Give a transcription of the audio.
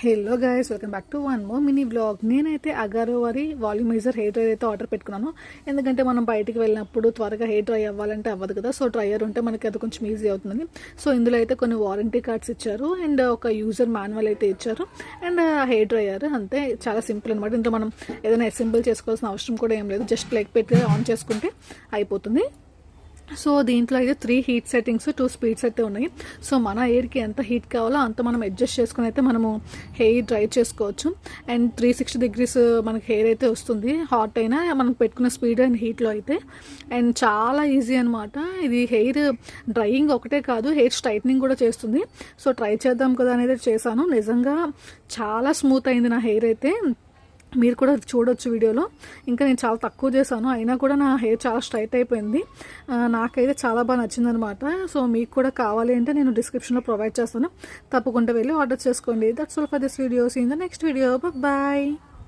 Hello guys, welcome back to one more mini blog. నేనైతే అగారో వారి volumiser hair dryer అయితే order పెట్టుకున్నాను. ఎందుకంటే మనం బయటికి వెళ్ళినప్పుడు త్వరగా హెయిర్ డ్రై అవ్వాలంటే అవ్వదు కదా. సో డ్రైయర్ ఉంటే మనకి అది కొంచెం ఈజీ అవుతుంది. సో ఇందులో అయితే కొన్ని వారంటీ కార్డ్స్ ఇచ్చారు అండ్ ఒక యూజర్ మాన్యువల్ అయితే ఇచ్చారు అండ్ హెయిర్ డ్రైయర్ అంతే. చాలా సింపుల్ అనమాట. ఇంట్లో మనం ఏదైనా అసెంబుల్ చేసుకోవాల్సిన అవసరం కూడా ఏం లేదు. జస్ట్ ప్లగ్ పెట్టి ఆన్ చేసుకుంటే అయిపోతుంది. సో దీంట్లో అయితే 3 హీట్ సెట్టింగ్స్, 2 స్పీడ్స్ అయితే ఉన్నాయి. సో మన హెయిర్కి ఎంత హీట్ కావాలో అంత మనం అడ్జస్ట్ చేసుకుని అయితే మనము హెయిర్ డ్రై చేసుకోవచ్చు. అండ్ 360 degrees మనకి హెయిర్ అయితే వస్తుంది. హాట్ అయినా మనం పెట్టుకున్న స్పీడ్ అండ్ హీట్లో అయితే. అండ్ చాలా ఈజీ అనమాట. ఇది హెయిర్ డ్రైయింగ్ ఒకటే కాదు, హెయిర్ స్ట్రైట్నింగ్ కూడా చేస్తుంది. సో ట్రై చేద్దాం కదా అనేది చేశాను. నిజంగా చాలా స్మూత్ అయింది నా హెయిర్ అయితే. మీరు కూడా చూడొచ్చు వీడియోలో. ఇంకా నేను చాలా తక్కువ చేశాను, అయినా కూడా నా హెయిర్ చాలా స్ట్రైట్ అయిపోయింది. నాకైతే చాలా బాగా నచ్చిందనమాట. సో మీకు కూడా కావాలి అంటే నేను డిస్క్రిప్షన్లో ప్రొవైడ్ చేస్తాను. తప్పకుండా వెళ్ళి ఆర్డర్ చేసుకోండి. That's all for this video. See in the next video. Bye.